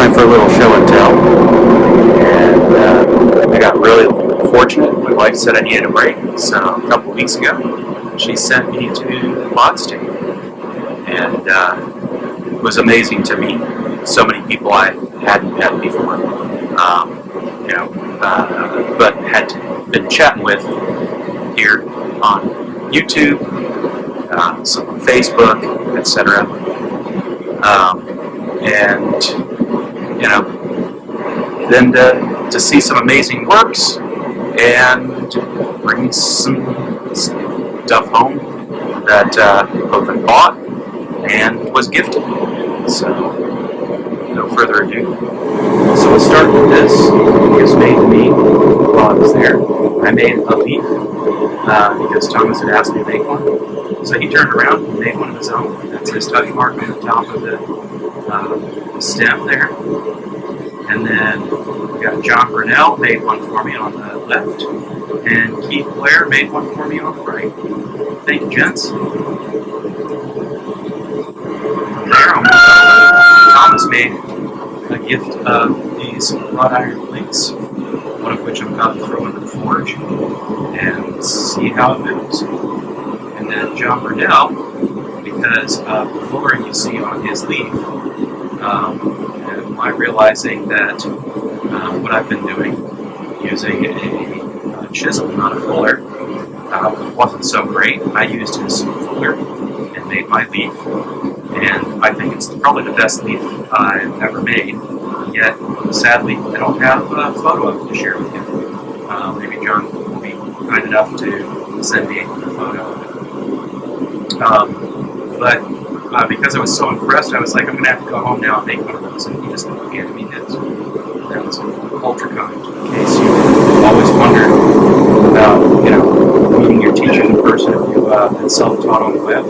time for a little show and tell. And I got really fortunate. My wife said I needed a break, so a couple of weeks ago, she sent me to the Pod State. And it was amazing to meet so many people I hadn't met before. But had been chatting with here on YouTube, some on Facebook, etc. And then to see some amazing works and bring some stuff home that both I bought and was gifted. So, no further ado. So let's start with this. It was made to me while I was there. I made a leaf because Thomas had asked me to make one. So he turned around and made one of his own. That's his touch mark on the top of the stem there. And then we got John Brunell made one for me on the left. And Keith Blair made one for me on the right. Thank you, gents. Thomas made a gift of these wrought iron plates, one of which I'm about to throw into the forge and see how it moves. And then John Brunell, because of the flooring you see on his leaf, and my realizing that what I've been doing, using a chisel, not a fuller, wasn't so great. I used his fuller and made my leaf. And I think it's probably the best leaf I've ever made. Yet, sadly, I don't have a photo of it to share with you. Maybe John will be kind enough to send me a photo of it. But because I was so impressed, I was like, I'm going to have to go home now and make one of those. And he just handed me his. That was UltraCon, in case you always wondered about, meeting your teacher in person if you've been self-taught on the web.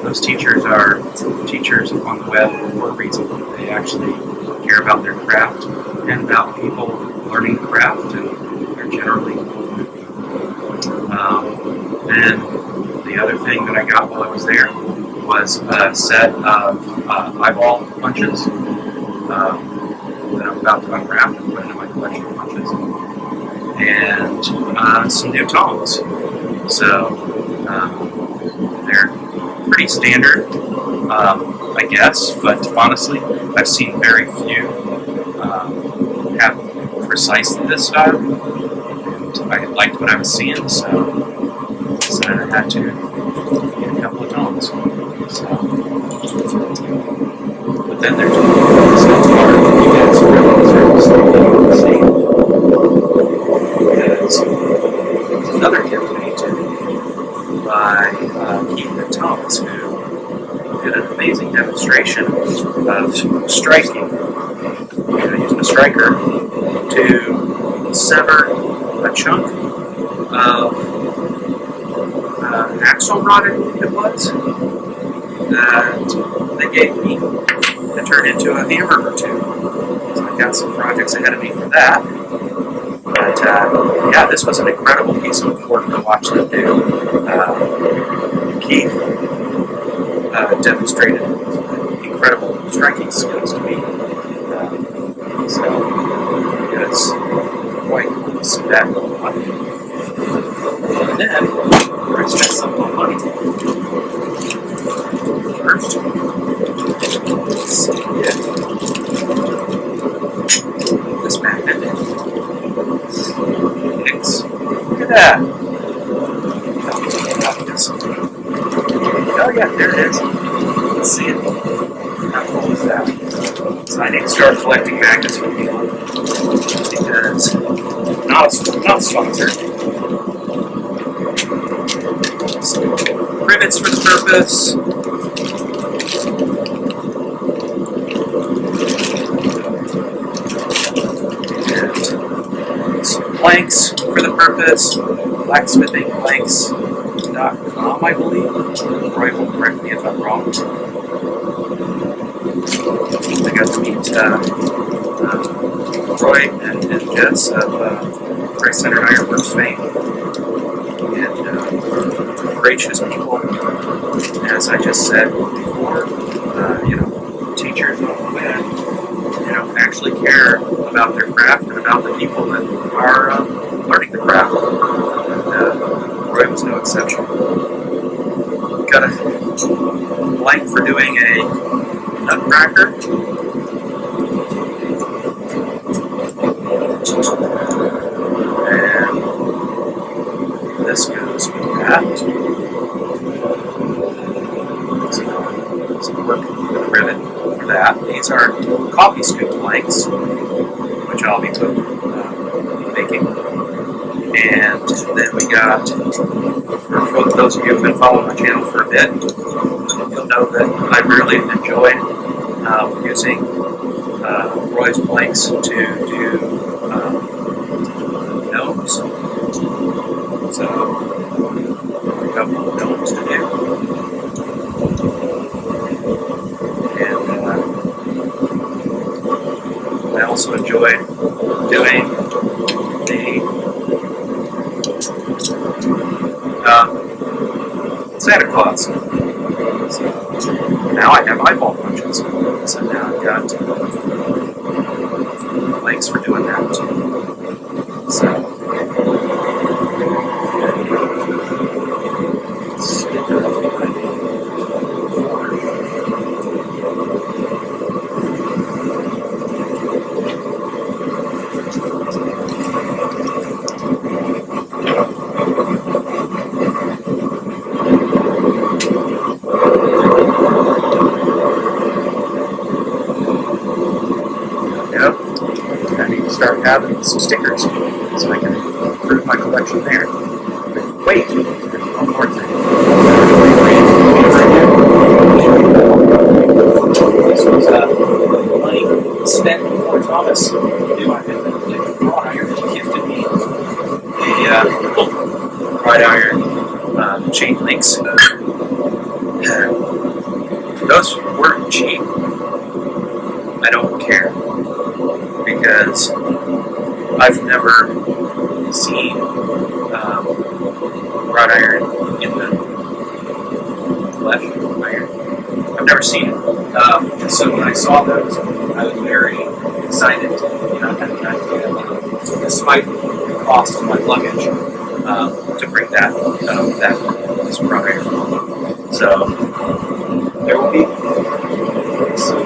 Those teachers are teachers on the web for a reason. They actually care about their craft and about people learning the craft, and they're generally. Then the other thing that I got while I was there was a set of eyeball punches that I'm about to unwrap and put into my collection of punches, and some new tongs. So they're pretty standard, I guess, but honestly, I've seen very few have precisely this style, and I liked what I was seeing, so decided I had to get a couple of tones. So, but then there's this part that you guys really deserve to see. Because another gift made to me by Keith and Thomas, who did an amazing demonstration of striking, using a striker to sever a chunk of axle rod, I think it was, that they gave me that turned into a hammer or two. So I've got some projects ahead of me for that. But yeah, this was an incredible piece of work to watch them do. Keith demonstrated incredible striking skills to me. So it's quite cool to see that going on. And then I spent some money. First, let's see, this magnet. Look at that. Oh yeah, there it is. Let's see it. How cool is that? So I need to start collecting magnets from people because not sponsored. So, rivets for the purpose. And some planks for the purpose. Blacksmithing planks.com, I believe. Roy will correct me if I'm wrong. I got to meet Roy and Jess of Christ Centered Ironworks fame. And gracious people, as I just said before, teachers on the web, actually care about their craft and about the people that are learning the craft. And Roy was no exception. Got a blank for doing a nutcracker. And this goes with that. Some work with the ribbon for that. These are coffee scoop blanks, which I'll be making. And then we got, for those of you who've been following my channel for a bit, you'll know that I really enjoyed using Roy's blanks to do gnomes. So, a couple of gnomes to do. And I also enjoyed doing the Santa Claus. So now I have eyeball punches. So now I've got blanks for doing that. So I need to start having some stickers so I can improve my collection there. Wait, there's one more thing. This was money spent before Thomas knew I had been wrought iron. He gifted me the wrought iron chain links. Those weren't cheap. I don't care, because I've never seen wrought iron in the flesh iron. I've never seen it. So when I saw those, I was very excited to, despite the cost of my luggage, to bring this wrought iron. So there will be some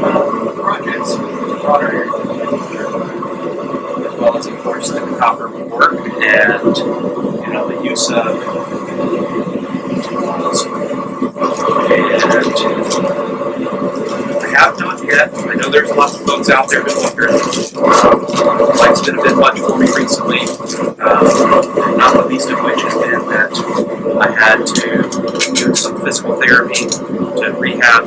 projects with wrought iron, as well as, of course, the copper work and the use of tools. And I have not yet. I know there's lots of folks out there that wonder. Life's been a bit much for me recently, not the least of which has been that I had to do some physical therapy to rehab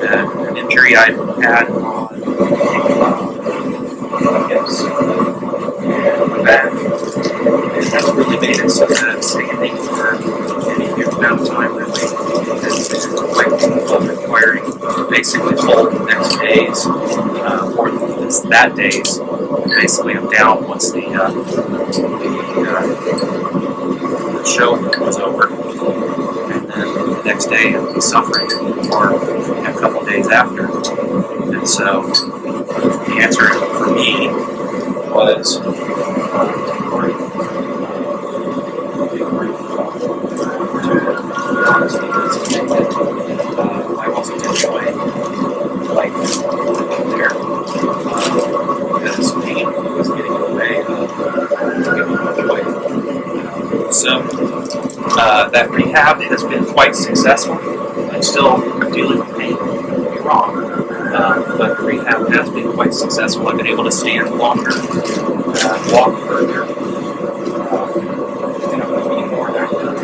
an injury I had on the back. And that's really made it so that standing for any given amount of time really is quite requiring basically all the next days, or it's that days. Basically, I'm down once the show was over, and then the next day I'll be suffering for a couple of days after. And so the answer for me was I wasn't enjoying life there because pain was getting in the way of joy. So that rehab has been quite successful. I'm still dealing with pain, don't get me wrong, but the rehab has been quite successful. I've been able to stand longer, walk further, be more active.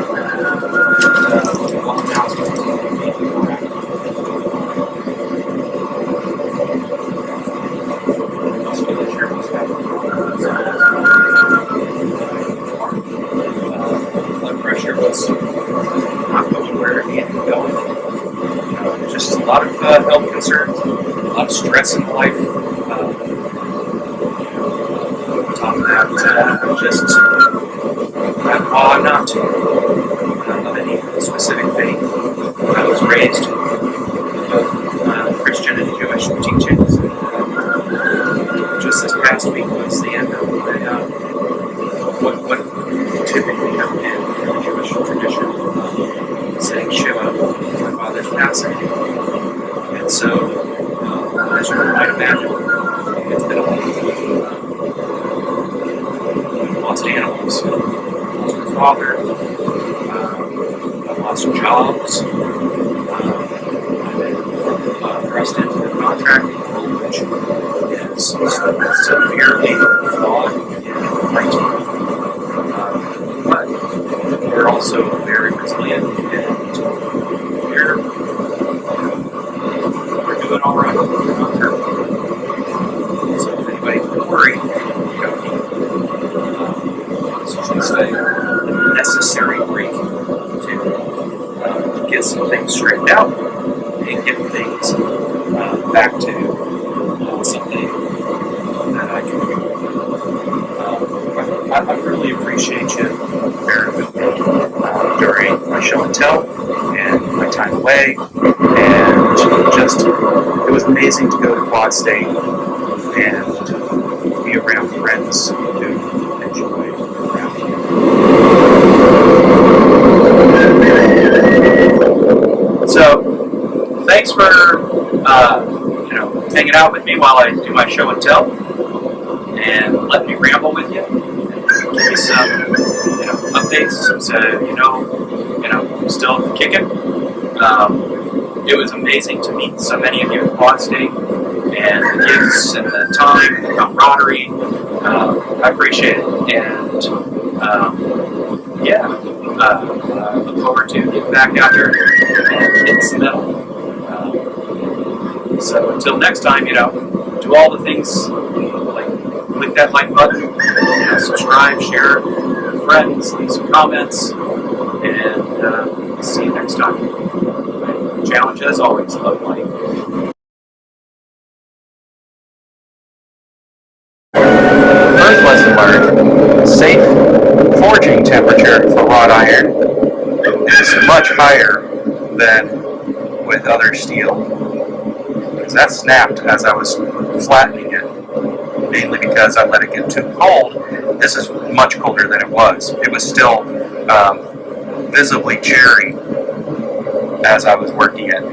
Blood pressure was not going where it needed to go. Just a lot of health concerns, a lot of stress in life. On top of that, just while I'm not of any specific faith, I was raised with Christian and Jewish teachings. father. I've lost jobs. I've been thrust into the contracting world, which is severely flawed in my team. But we're also very resilient, and we're doing all right. So if anybody's worried, it's a necessary break to get some things straightened out and get things back to something that I can do. I really appreciate you bearing with me during my show and tell and my time away, and just it was amazing to go to Quad State and be around friends who enjoy around here. So, thanks for hanging out with me while I do my show and tell, and let me ramble with you. Give you some updates, so still kicking. It was amazing to meet so many of you at Quad State, and the gifts and the time and the camaraderie. I appreciate it, and look forward to getting back out here and hitting some metal. So until next time, do all the things, like click that like button, subscribe, share with friends, leave some comments, and see you next time. Challenge as always, love light. First lesson learned: safe forging temperature for wrought iron is much higher than with other steel. Because that snapped as I was flattening it, mainly because I let it get too cold. This is much colder than it was. It was still visibly cherry as I was working it.